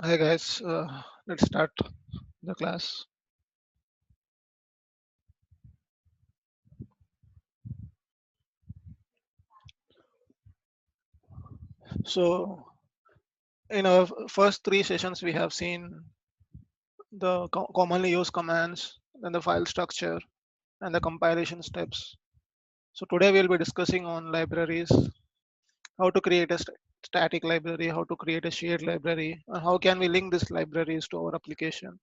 Hi guys, let's start the class. So in our first three sessions, we have seen the commonly used commands, then the file structure, and the compilation steps. So today we'll be discussing on libraries, how to create a static library, how to create a shared library, and how can we link these libraries to our application.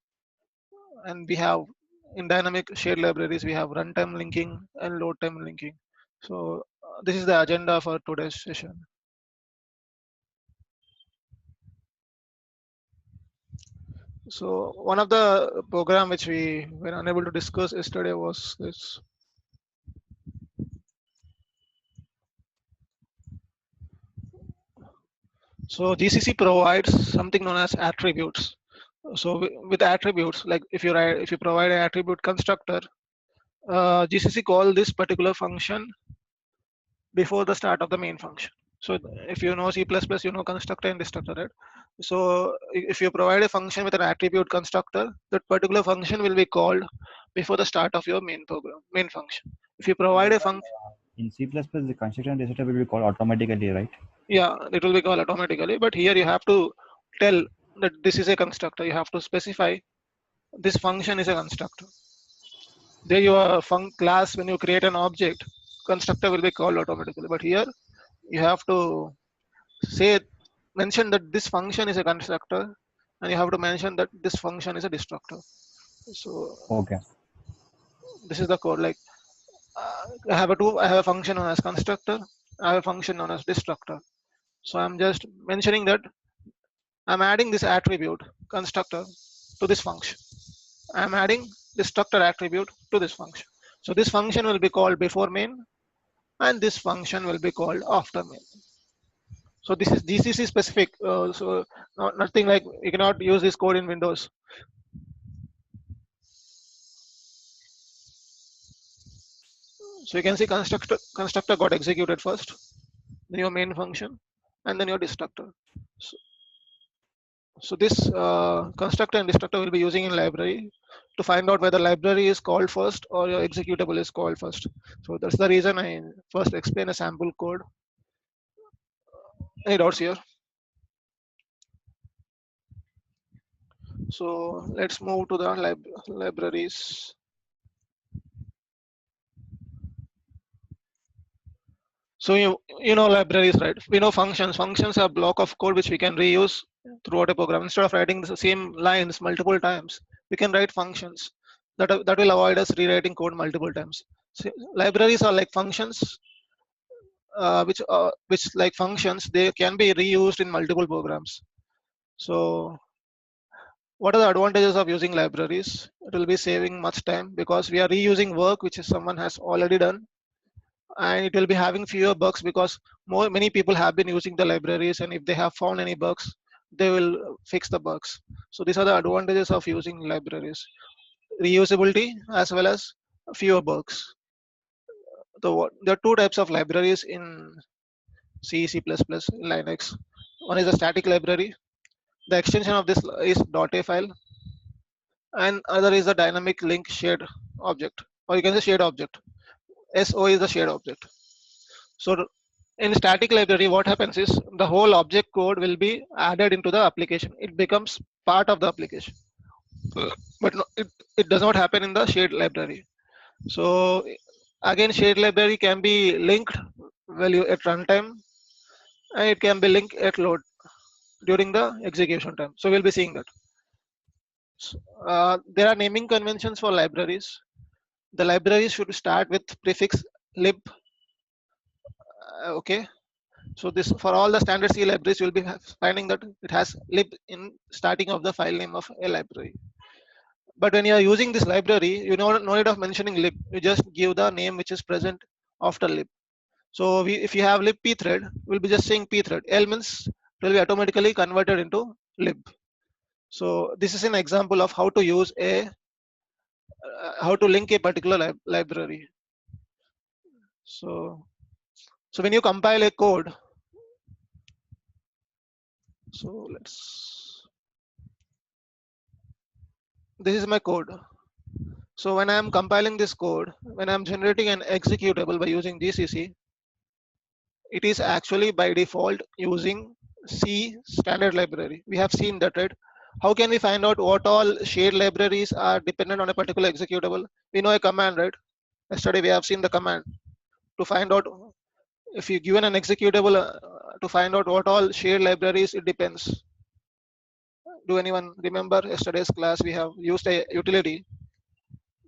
And we have in dynamic shared libraries, we have runtime linking and load time linking. So this is the agenda for today's session. So one of the program which we were unable to discuss yesterday was this. So GCC provides something known as attributes. So with attributes, like if you provide an attribute constructor, GCC call this particular function before the start of the main function. So if you know C++, you know constructor and destructor, right? So if you provide a function with an attribute constructor, that particular function will be called before the start of your main program, main function. If you provide a function, In C++, the constructor and destructor will be called automatically, right? yeah, it will be called automatically. But here you have to tell that this is a constructor. You have to specify this function is a constructor. There your class, when you create an object, constructor will be called automatically. But here you have to say mention that this function is a constructor, and you have to mention that this function is a destructor. So Okay. this is the code. Like I have a function known as constructor. I have a function known as destructor. So I'm just mentioning that I'm adding this attribute constructor to this function. I'm adding destructor attribute to this function. So this function will be called before main, and this function will be called after main. So this is GCC specific. So nothing like you cannot use this code in Windows. So you can see constructor got executed first, then your main function, and then your destructor. So, so this constructor and destructor will be using in library to find out whether library is called first or your executable is called first. So that's the reason I first explain a sample code. Any doubts here? So let's move to the libraries. So you know libraries, right? We know functions. Functions are block of code which we can reuse throughout a program. Instead of writing the same lines multiple times, we can write functions. That will avoid us rewriting code multiple times. So libraries are like functions, which like functions they can be reused in multiple programs. So what are the advantages of using libraries? It will be saving much time because we are reusing work which is someone has already done, and it will be having fewer bugs because many people have been using the libraries, and if they have found any bugs, they will fix the bugs. So these are the advantages of using libraries: reusability as well as fewer bugs. There are two types of libraries in C, C++, Linux. One is a static library. The extension of this is .a file, and other is a dynamic link shared object, or you can say shared object. SO is the shared object. So in static library, what happens is the whole object code will be added into the application. It becomes part of the application, but no, it does not happen in the shared library. So again, shared library can be linked value at runtime, and it can be linked at load during the execution time. So we'll be seeing that. There are naming conventions for libraries. The libraries should start with prefix lib. Okay. So this for all the standard C libraries, you'll be finding that it has lib in starting of the file name of a library. But when you are using this library, you know no need of mentioning lib. You just give the name which is present after lib. So if you have lib pthread, we'll be just saying pthread. L means it will be automatically converted into lib. So this is an example of how to use how to link a particular library. So so when you compile a code, so let's this is my code. So when I am compiling this code, when I'm generating an executable by using GCC, it is actually by default using C standard library. We have seen that, right? How can we find out what all shared libraries are dependent on a particular executable? We know a command, right? Yesterday we have seen the command to find out if you given an executable to find out what all shared libraries it depends. Do anyone remember yesterday's class? We have used a utility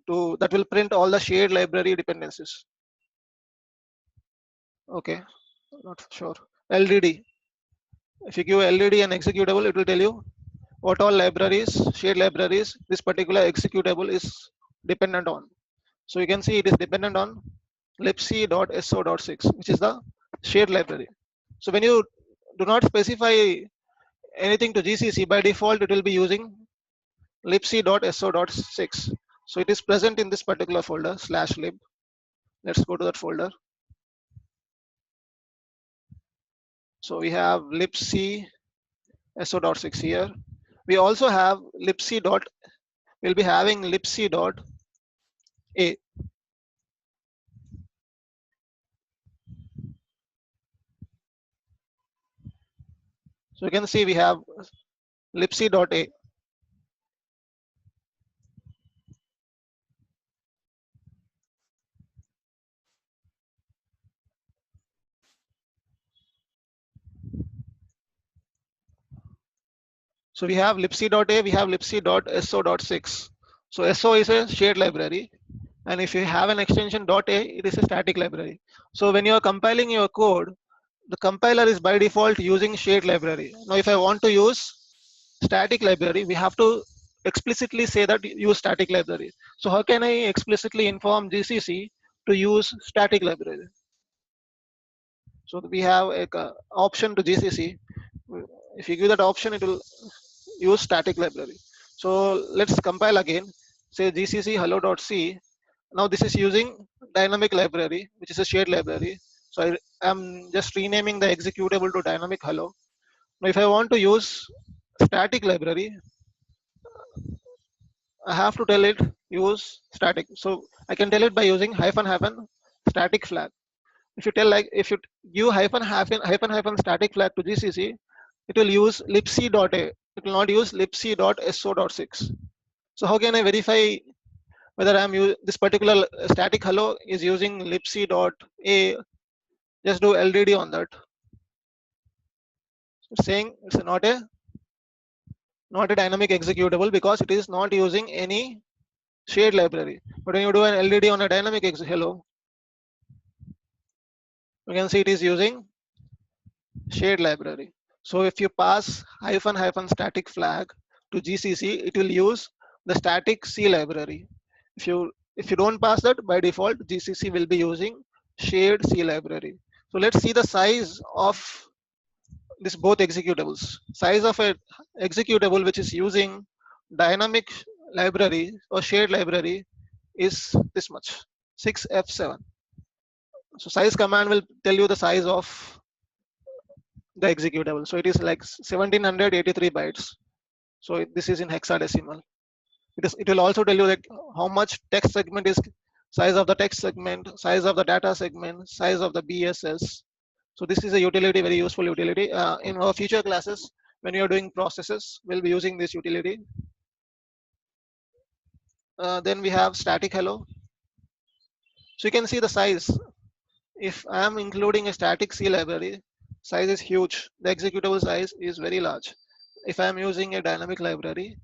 to that will print all the shared library dependencies. Okay, not sure. LDD. If you give LDD an executable, it will tell you what all libraries, shared libraries, this particular executable is dependent on. So you can see it is dependent on libc.so.6, which is the shared library. So when you do not specify anything to GCC, by default it will be using libc.so.6. So it is present in this particular folder /lib. Let's go to that folder. So we have libc so.6 here. We also have libc dot. We'll be having libc dot a. So you can see we have libc dot a. So we have libc.a, we have libc.so.6. So SO is a shared library, and if you have an extension .a, it is a static library. So when you are compiling your code, the compiler is by default using shared library. Now if I want to use static library, we have to explicitly say that use static library. So how can I explicitly inform GCC to use static library? So we have a option to GCC. If you give that option, it will use static library. So let's compile again. Say GCC hello.c. Now this is using dynamic library, which is a shared library. So I am just renaming the executable to dynamic hello. Now if I want to use static library, I have to tell it use static. So I can tell it by using hyphen static flag. If you tell like if you give hyphen static flag to GCC, it will use libc.a. It will not use libc.so.6. So how can I verify whether I'm this particular static hello is using libc.a? Just do LDD on that. It's saying it's not a dynamic executable because it is not using any shared library. But when you do an LDD on a dynamic hello, you can see it is using shared library. So if you pass hyphen static flag to GCC, it will use the static C library. If you don't pass that, by default GCC will be using shared C library. So let's see the size of this both executables. Size of a executable which is using dynamic library or shared library is this much, 6F7. So size command will tell you the size of the executable. So it is like 1783 bytes. So this is in hexadecimal. It will also tell you like how much text segment is size of the text segment, size of the data segment, size of the BSS. So this is a utility, very useful utility. In our future classes, when you are doing processes, we'll be using this utility. Then we have static hello. So you can see the size. If I am including a static C library, size is huge. The executable size is very large. If I am using a dynamic library,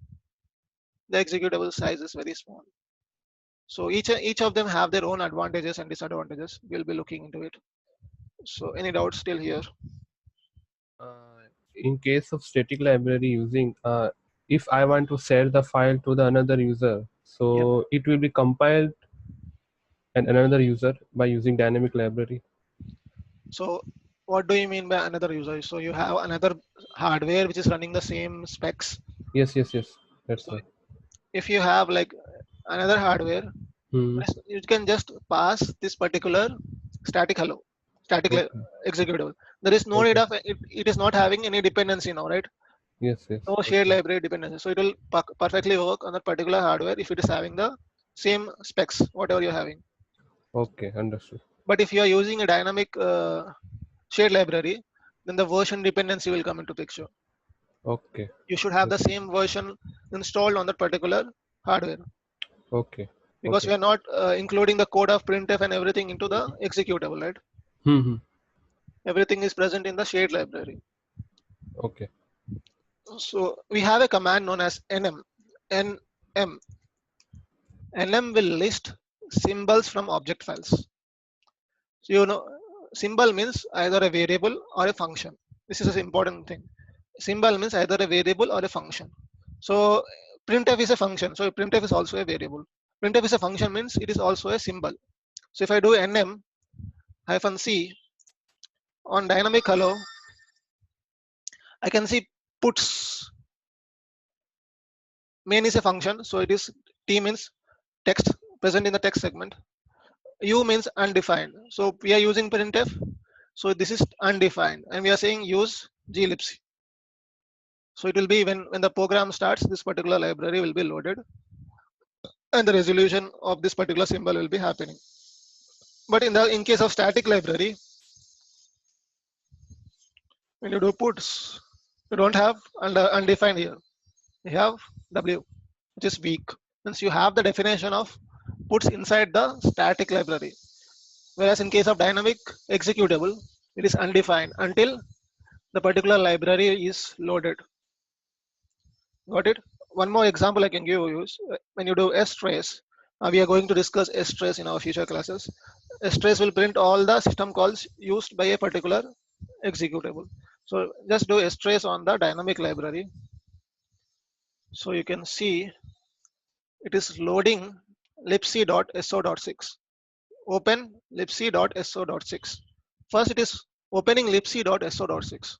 the executable size is very small. So each of them have their own advantages and disadvantages. We'll be looking into it. So any doubts still here? In case of static library using, if I want to share the file to the another user, so it will be compiled and another user by using dynamic library. So what do you mean by another user? So you have another hardware which is running the same specs. Yes, that's So right. if you have like another hardware, you can just pass this particular static hello, static Okay. executable. There is no need of it is not having any dependency now, right? Yes, yes. No shared Okay. library dependency. So it will perfectly work on that particular hardware if it is having the same specs, whatever you're having. Okay, understood. But if you are using a dynamic shared library, then the version dependency will come into picture. Okay. You should have the Okay. same version installed on that particular hardware, Okay. because Okay. we are not including the code of printf and everything into the executable, right? Hmm. Everything is present in the shared library. Okay. So we have a command known as nm. nm nm will list symbols from object files. So you know, symbol means either a variable or a function. This is an important thing. Symbol means either a variable or a function. So printf is a function. So printf is also a variable. Printf is a function means it is also a symbol. So if I do nm -c on dynamic hello, I can see puts. Main is a function, so it is t means text present in the text segment. U means undefined. So we are using printf. So this is undefined, and we are saying use glibc. So it will be when the program starts, this particular library will be loaded, and the resolution of this particular symbol will be happening. But in case of static library, when you do puts, you don't have undefined here. You have W, which is weak. Means you have the definition of puts inside the static library. Whereas in case of dynamic executable, it is undefined until the particular library is loaded. Got it? One more example I can give you is when you do strace. We are going to discuss strace in our future classes. Strace will print all the system calls used by a particular executable. So just do strace on the dynamic library. So you can see it is loading libc.so.6. Open libc.so.6. First it is opening libc.so.6.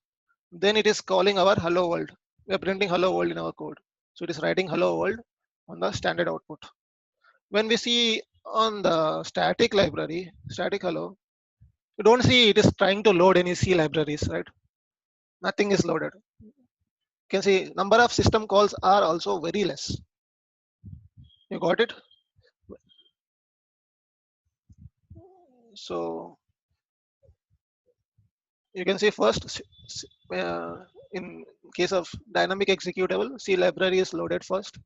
Then it is calling our hello world. We are printing hello world in our code. So it is writing hello world on the standard output. When we see on the static library, static hello, you don't see it is trying to load any C libraries, right? Nothing is loaded. You can see number of system calls are also very less. You got it? So you can see first in case of dynamic executable, C library is loaded first.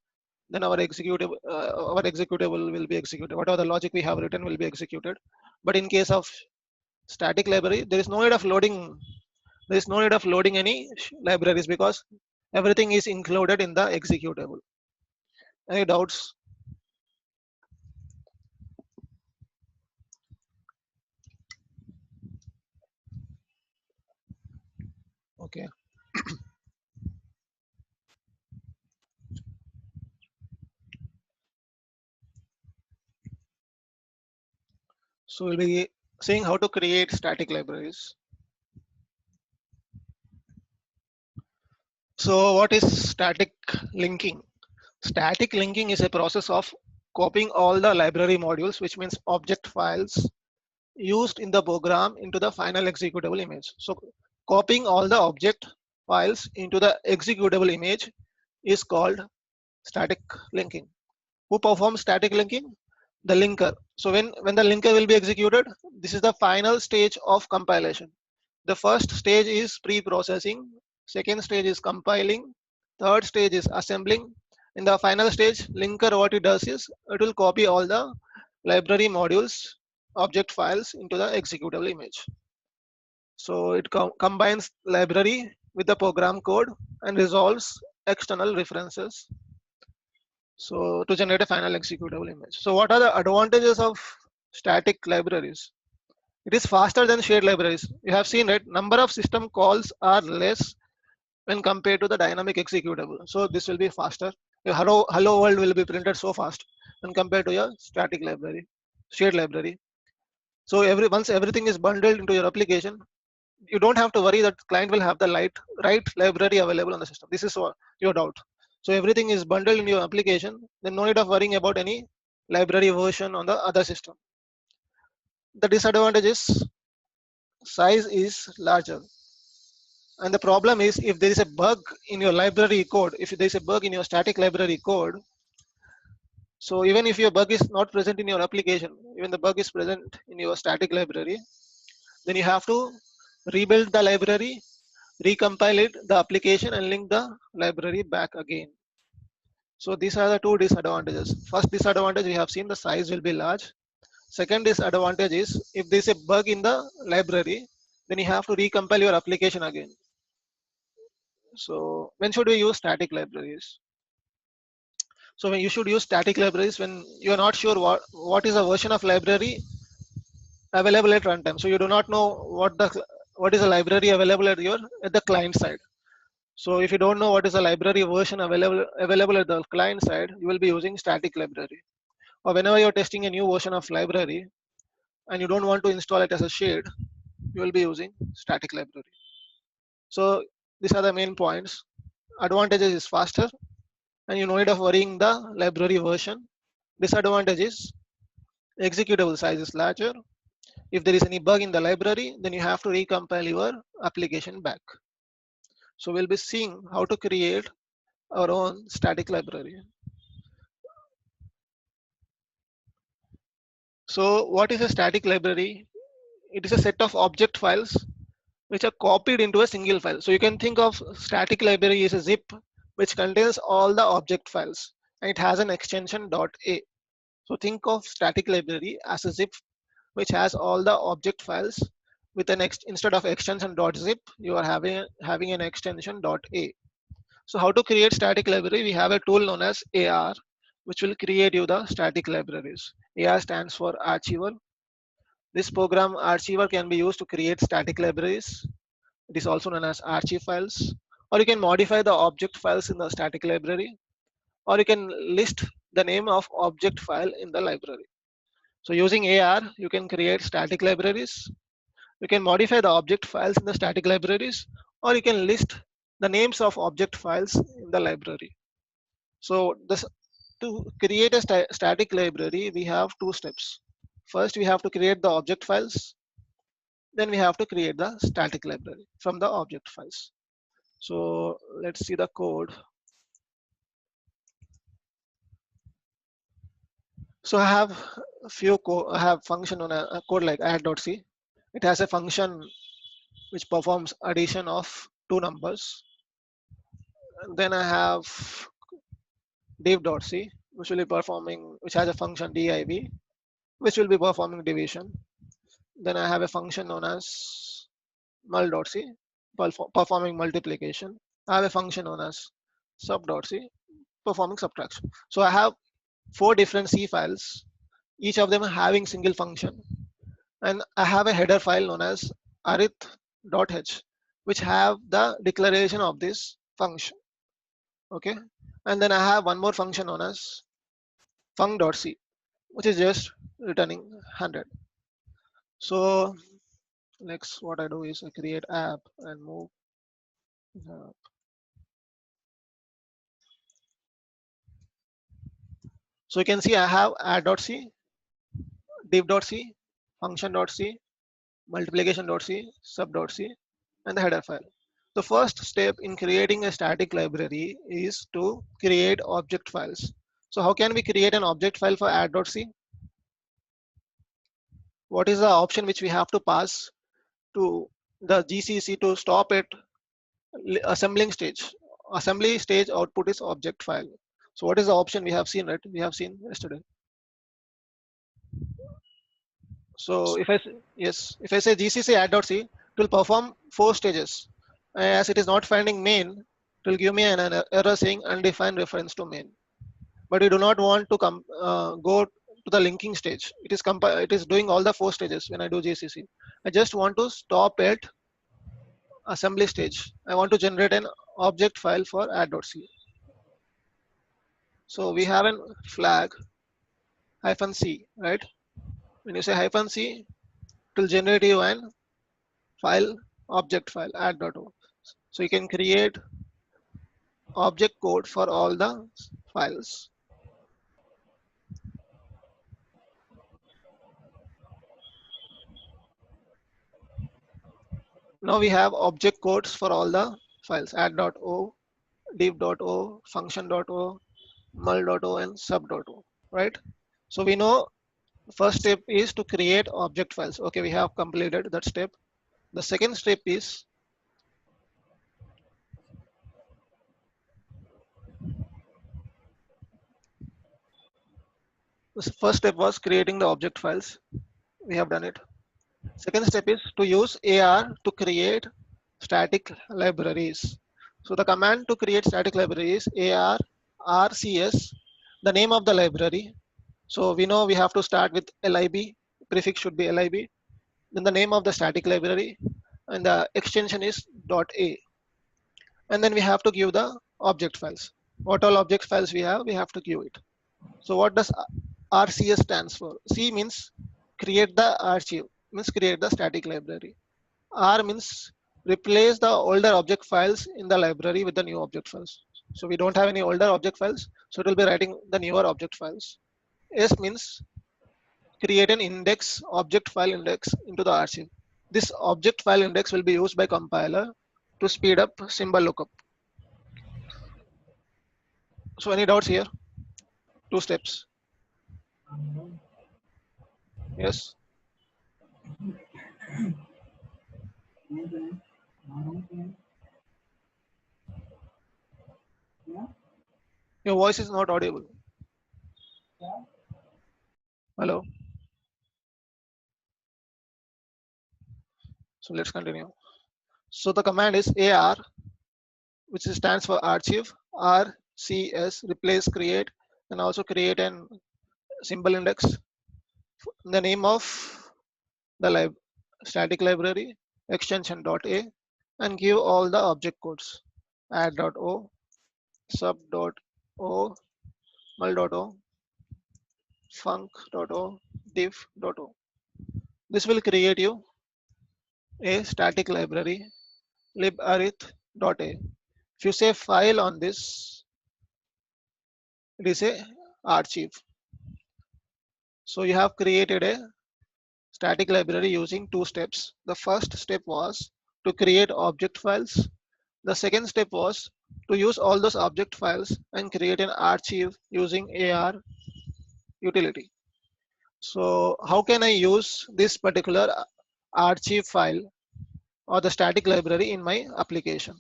Then our executable will be executed. Whatever the logic we have written will be executed. But in case of static library, there is no need of loading. There is no need of loading any libraries because everything is included in the executable. Any doubts? Okay. So we'll be seeing how to create static libraries. So what is static linking? Static linking is a process of copying all the library modules, which means object files used in the program into the final executable image. So copying all the object files into the executable image is called static linking. Who performs static linking? The linker. So when the linker will be executed, this is the final stage of compilation. The first stage is pre-processing, second stage is compiling, third stage is assembling. In the final stage, linker what it does is it will copy all the library modules, object files into the executable image. So it combines library with the program code and resolves external references. So to generate a final executable image. So what are the advantages of static libraries? It is faster than shared libraries. You have seen it. Number of system calls are less when compared to the dynamic executable. So this will be faster. Your hello world will be printed so fast when compared to your static library, shared library. So once everything is bundled into your application, you don't have to worry that client will have the right library available on the system. This is your doubt. So everything is bundled in your application. Then no need of worrying about any library version on the other system. The disadvantage is size is larger. And the problem is if there is a bug in your library code, if there is a bug in your static library code, so even if your bug is not present in your application, even the bug is present in your static library, then you have to rebuild the library, recompile it, the application, and link the library back again. So these are the two disadvantages. First disadvantage we have seen, the size will be large. Second disadvantage is if there is a bug in the library, then you have to recompile your application again. So when should we use static libraries? So when you should use static libraries when you are not sure what is a version of library available at runtime. So you do not know what is a library available at the client side. So if you don't know what is a library version available at the client side, you will be using static library. Or whenever you're testing a new version of library and you don't want to install it as a shade, you will be using static library. So these are the main points. Advantages is faster and you no need of worrying the library version. Disadvantage is executable size is larger. If there is any bug in the library, then you have to recompile your application back. So we'll be seeing how to create our own static library. So what is a static library? It is a set of object files which are copied into a single file. So you can think of static library as a zip which contains all the object files and it has an extension .a. So think of static library as a zip which has all the object files with an instead of extension .zip, you are having an extension .a. So how to create static library? We have a tool known as AR, which will create you the static libraries. AR stands for Archiver. This program Archiver can be used to create static libraries. It is also known as archive files, or you can modify the object files in the static library, or you can list the name of object file in the library. So using AR, you can create static libraries. You can modify the object files in the static libraries, or you can list the names of object files in the library. So to create a static library, we have two steps. First, we have to create the object files. Then we have to create the static library from the object files. So let's see the code. So I have a few I have function on a code like add.c. It has a function which performs addition of two numbers. And then I have div.c, which has a function div, which will be performing division. Then I have a function known as mul.c, performing multiplication. I have a function known as sub.c, performing subtraction. So I have 4 different C files, each of them having single function. And I have a header file known as arith.h, which have the declaration of this function. Okay. And then I have one more function known as func.c, which is just returning 100. So next what I do is I create app and move. So you can see I have add.c, div.c, function.c, multiplication.c, sub.c, and the header file. The first step in creating a static library is to create object files. So how can we create an object file for add.c? What is the option which we have to pass to the GCC to stop at assembling stage? Assembly stage output is object file. So what is the option we have seen, right? We have seen yesterday. So if I say GCC add.c, it will perform 4 stages. As it is not finding main, it will give me an error saying undefined reference to main. But we do not want to go to the linking stage. It is doing all the 4 stages when I do GCC. I just want to stop at assembly stage. I want to generate an object file for add.c. So we have a flag -c, right? When you say -c, it will generate you an file, object file, add.o. So you can create object code for all the files. Now we have object codes for all the files, add.o, div.o, function.o, mul.o, and sub.o, right? So we know first step is to create object files. Okay, we have completed that step. The second step is the first step was creating the object files. We have done it. Second step is to use AR to create static libraries. So the command to create static library is AR RCS, the name of the library. So we know we have to start with lib, prefix should be lib, then the name of the static library, and the extension is .a. And then we have to give the object files. What all object files we have to give it. So what does RCS stands for? C means create the archive, means create the static library. R means replace the older object files in the library with the new object files. So we don't have any older object files, so it will be writing the newer object files. S means create an index, object file index into the archive. This object file index will be used by compiler to speed up symbol lookup. So any doubts here? Two steps. Yes. Your voice is not audible. Hello. So let's continue. So the command is AR, which stands for archive, RCS, replace, create, and also create an symbol index. The name of the static library, extension.a, and give all the object codes, add.o, sub.o, mul.o, func.o, div.o. This will create you a static library, libarith.a. If you say file on this, it is a archive. So you have created a static library using two steps. The first step was to create object files. The second step was to use all those object files and create an archive using AR utility. So how can I use this particular archive file or the static library in my application?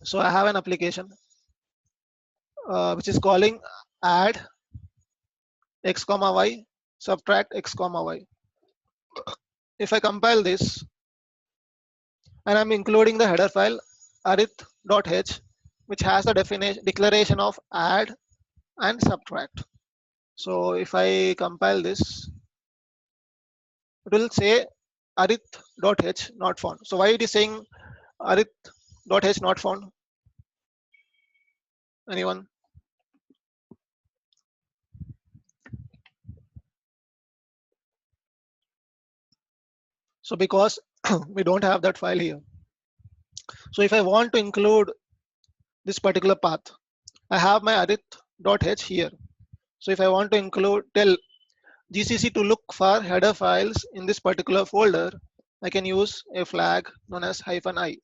So I have an application which is calling add x comma y, subtract x comma y. If I compile this and I'm including the header file arith.h, which has the declaration of add and subtract. So if I compile this, it will say arith.h not found. So why it is saying arith.h not found? Anyone? So because we don't have that file here. So if I want to include this particular path, I have my arith.h here. So if I want to tell GCC to look for header files in this particular folder, I can use a flag known as -i.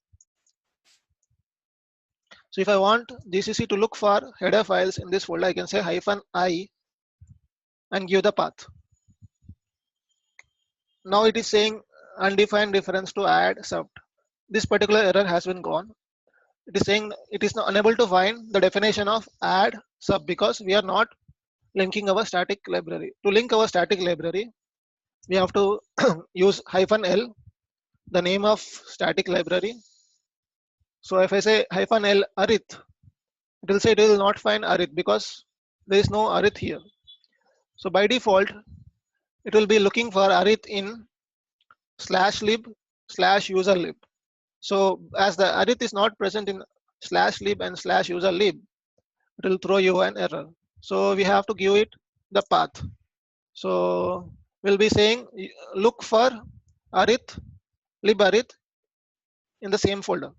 So if I want GCC to look for header files in this folder, I can say -i and give the path. Now it is saying undefined reference to add sub. This particular error has been gone. It is saying it is unable to find the definition of add sub because we are not linking our static library. To link our static library, we have to use -l, the name of static library. So if I say -l arith, it will say it will not find arith because there is no arith here. So by default, it will be looking for arith in /lib/userlib. So as the arith is not present in /lib and /userlib, it will throw you an error. So we have to give it the path. So we'll be saying look for arith, libarith in the same folder.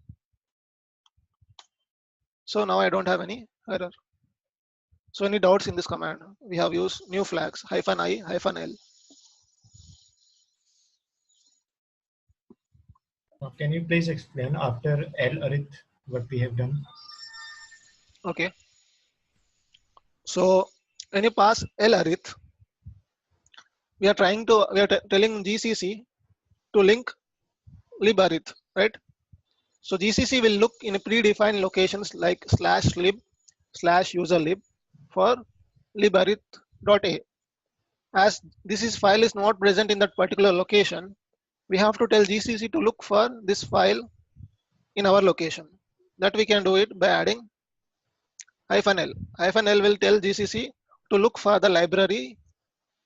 So now I don't have any error. So any doubts in this command? We have used new flags -i, -l. Can you please explain after larith what we have done? Okay. So when you pass larith, we are telling GCC to link libarith, right? So GCC will look in a predefined locations like /lib/userlib for libarith.a. As this file is not present in that particular location, we have to tell GCC to look for this file in our location. That we can do it by adding -l. -l will tell GCC to look for the library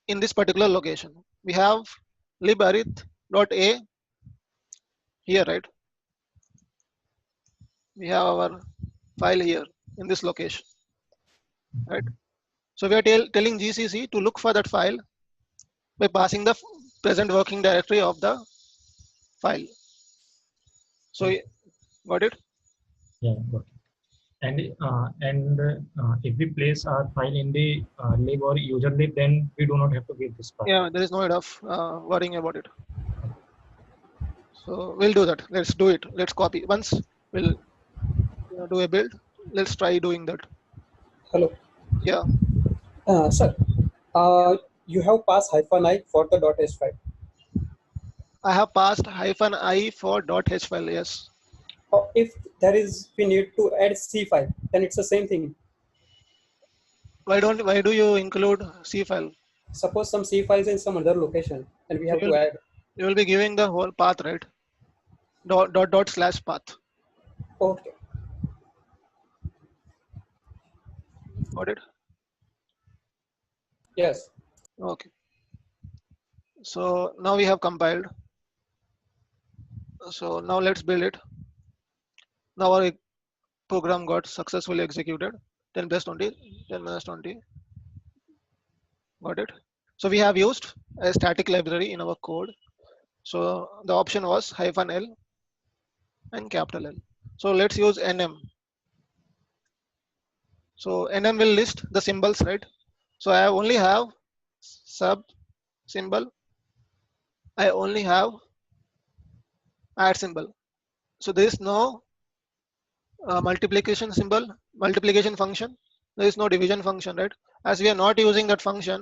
in this particular location. We have libarith.a here, right? We have our file here in this location, right? So we are telling GCC to look for that file by passing the present working directory of the file. So got it? Yeah, got it. And if we place our file in the lib or user lib, then we do not have to give this path. Yeah, there is no enough worrying about it. So we'll do that. Let's do it. Let's copy. Once we'll do a build, let's try doing that. Hello. Yeah. Sir, you have passed -i for the .h file. I have passed -i for .h file. Yes. If we need to add C file, then it's the same thing. Why do you include C file? Suppose some C files in some other location, and we have to add. You will be giving the whole path, right? /path. Okay. Got it? Yes. Okay. So now we have compiled. So now let's build it. Now our program got successfully executed. 10 plus 20, 10 minus 20. Got it? So we have used a static library in our code. So the option was -l and capital L. So let's use nm. So nm will list the symbols, right? So I only have sub symbol. I only have add symbol. So there is no multiplication function. There is no division function, right? As we are not using that function,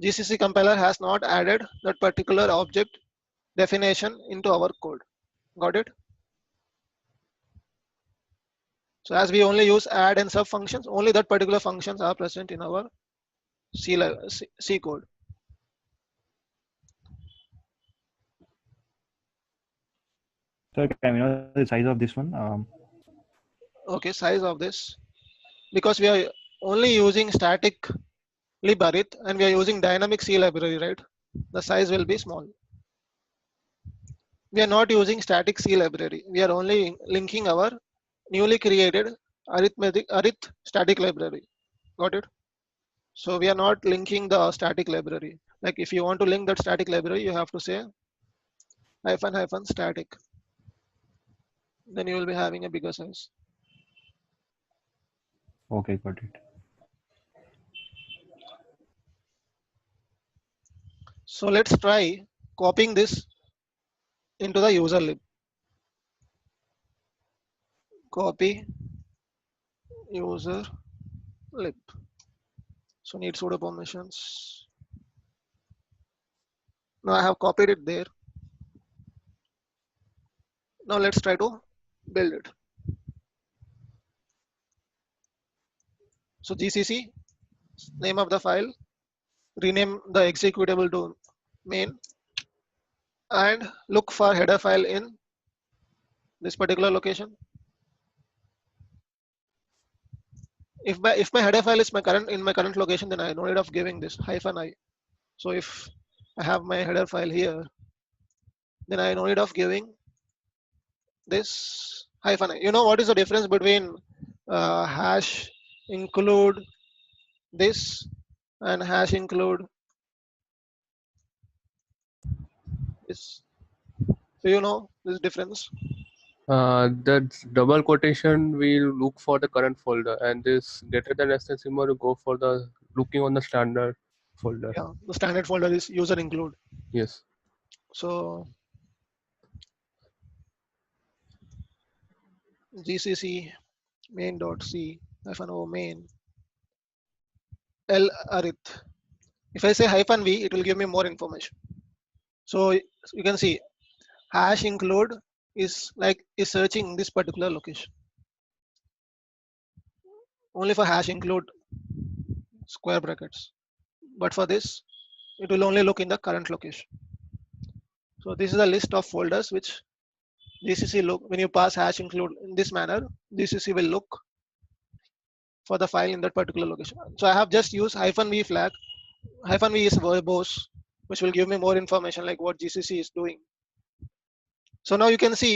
GCC compiler has not added that particular object definition into our code. Got it? So as we only use add and sub functions, only that particular functions are present in our C code. So can we know the size of this one? Okay, size of this. Because we are only using static libarith and we are using dynamic C library, right? The size will be small. We are not using static C library. We are only linking our newly created arith static library. Got it? So we are not linking the static library. Like if you want to link that static library, you have to say -- static. Then you will be having a bigger size. Okay, got it. So let's try copying this into the user lib. Copy user lib. So need sudo permissions. Now I have copied it there. Now let's try to build it. So GCC, name of the file, rename the executable to main, and look for header file in this particular location. If my header file is in my current location, then I no need of giving this -i. So if I have my header file here, then I no need of giving this -i. You know what is the difference between hash include this and hash include this? Do you know this difference? The double quotation will look for the current folder, and this greater than less than symbol will go for the looking on the standard folder. Yeah, the standard folder is user include. Yes. So gcc main.c -o main l arith. If I say -v, it will give me more information. So you can see hash include is searching this particular location. Only for hash include square brackets. But for this, it will only look in the current location. So this is a list of folders which GCC look when you pass hash include in this manner. GCC will look for the file in that particular location. So I have just used -v flag. -v is verbose, which will give me more information like what GCC is doing. So now you can see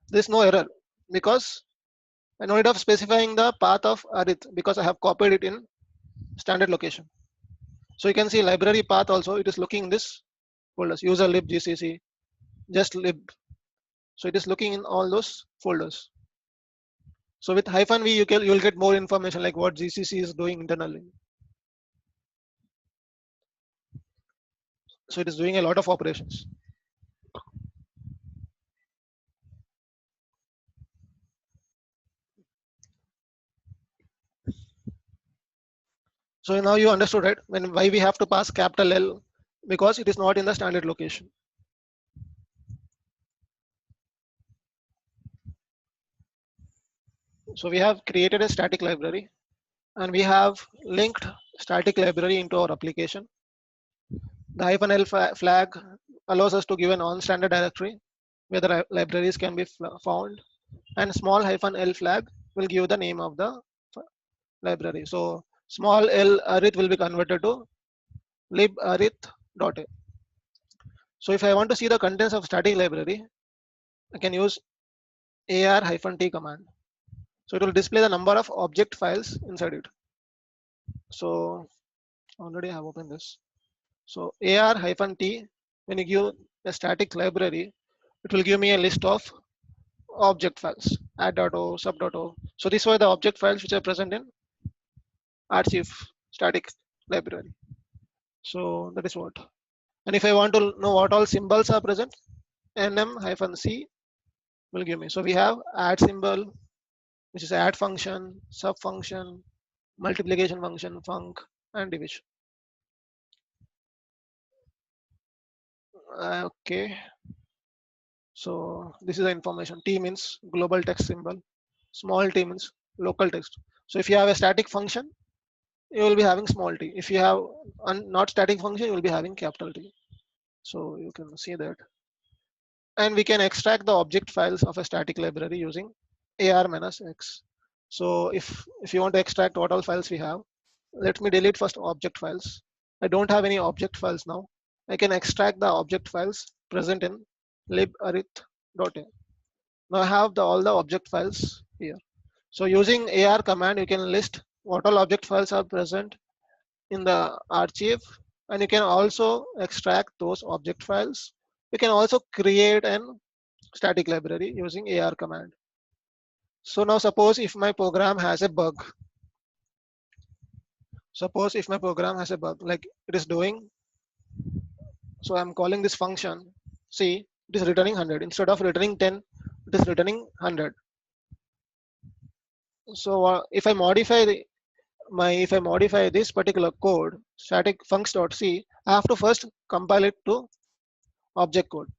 there's no error because I no need of specifying the path of arith because I have copied it in standard location. So you can see library path also, it is looking in this folders, user lib gcc, just lib. So it is looking in all those folders. So with -v you'll get more information like what GCC is doing internally. So it is doing a lot of operations. So now you understood, right? Why we have to pass capital L, because it is not in the standard location. So we have created a static library and we have linked static library into our application. The -l flag allows us to give a non-standard directory where the libraries can be found, and small -l flag will give the name of the library. So small l arith will be converted to libarith.a. So if I want to see the contents of static library, I can use ar-t command. So it will display the number of object files inside it. So already I have opened this. So ar-t, when you give a static library, it will give me a list of object files, add.o, sub.o. So these were the object files which are present in archive static library. So that is what. And if I want to know what all symbols are present, nm-c will give me. So we have add symbol, which is add function, sub function, multiplication function, func, and division. Okay. So this is the information. T means global text symbol, small t means local text. So if you have a static function, you will be having small t. If you have not static function, you will be having capital T. So you can see that. And we can extract the object files of a static library using ar-x. So if you want to extract what all files we have, let me delete first object files. I don't have any object files now. I can extract the object files present in libarith.a. Now I have all the object files here. So using ar command, you can list what all object files are present in the archive, and you can also extract those object files. You can also create an static library using ar command. So now suppose if my program has a bug. Suppose if my program has a bug, like it is doing, so I'm calling this function, see, it is returning 100. Instead of returning 10, it is returning 100. So if I modify this particular code, static funcs.c, I have to first compile it to object code.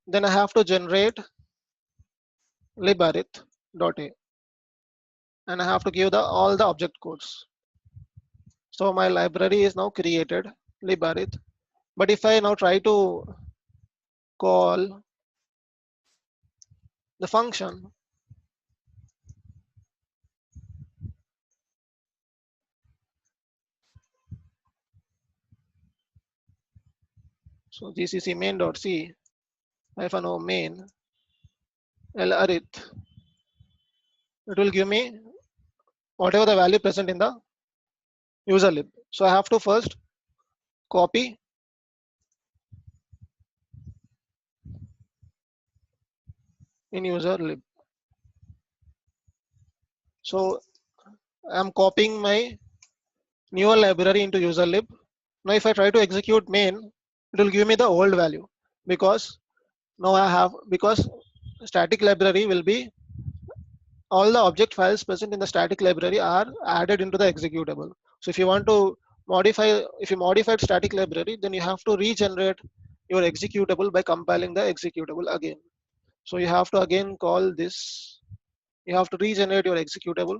Then I have to generate libarith.a, and I have to give all the object codes. So my library is now created, libarith. But if I now try to call the function, so gcc main.c -o main l-arith, it will give me whatever the value present in the user lib. So I have to first copy in user lib. So I'm copying my newer library into user lib. Now if I try to execute main, it will give me the old value, because now because static library will be all the object files present in the static library are added into the executable. So if you want to modify, if you modified static library, then you have to regenerate your executable by compiling the executable again. So you have to again call this, you have to regenerate your executable,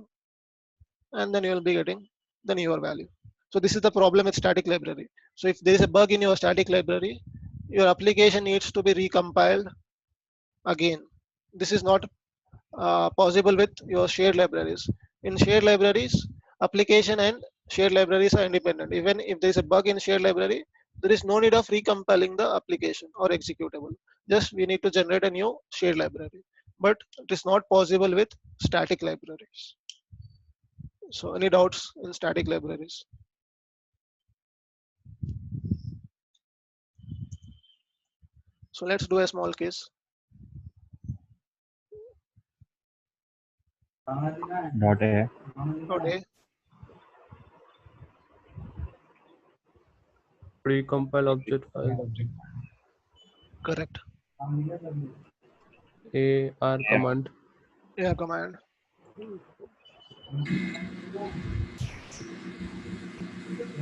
and then you will be getting the newer value. So this is the problem with static library. So if there is a bug in your static library, your application needs to be recompiled again. This is not possible with your shared libraries. In shared libraries, application and shared libraries are independent. Even if there is a bug in shared library, there is no need of recompiling the application or executable. Just we need to generate a new shared library. But it is not possible with static libraries. So any doubts in static libraries? So let's do a small case. Dot A. Okay. Precompile object file. Correct. AR command. Yeah, command.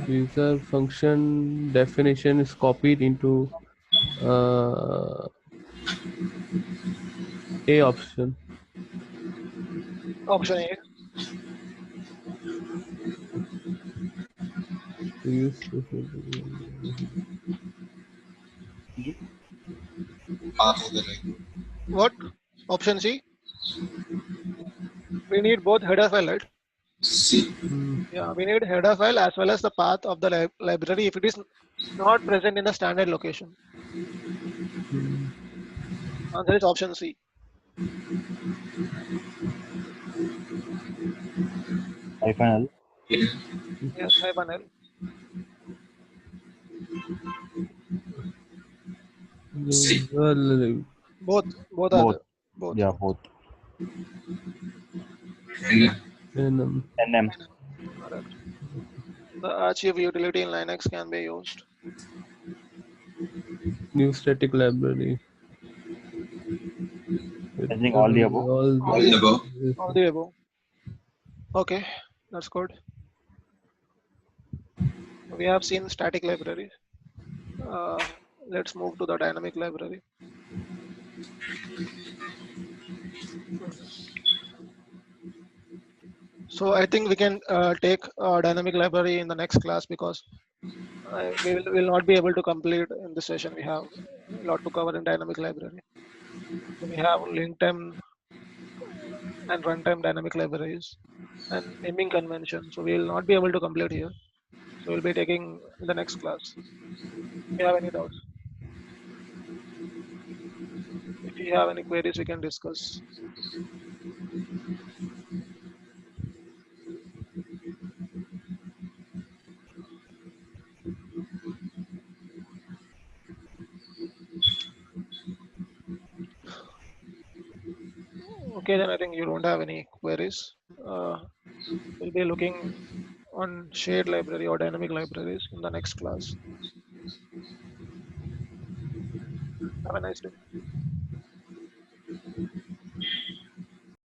User function definition is copied into A option. Option A. Use What? Option C. We need both header file, right? Yeah, we need header file as well as the path of the library if it is not present in the standard location. Answer is option C. -L. Yes, hyphen L. Both are Both. there. Both. Yeah, both. NM. NM. Correct. The archive utility in Linux can be used. New static library. I think all the above. All the above. Okay, that's good. We have seen static library. Let's move to the dynamic library. So I think we can take dynamic library in the next class because we will not be able to complete in this session. We have a lot to cover in dynamic library. So we have link time and runtime dynamic libraries and naming convention. So we will not be able to complete here. So we'll be taking in the next class. If you have any doubts, if you have any queries, we can discuss. Okay, then I think you don't have any queries. We'll be looking on shared library or dynamic libraries in the next class. Have a nice day.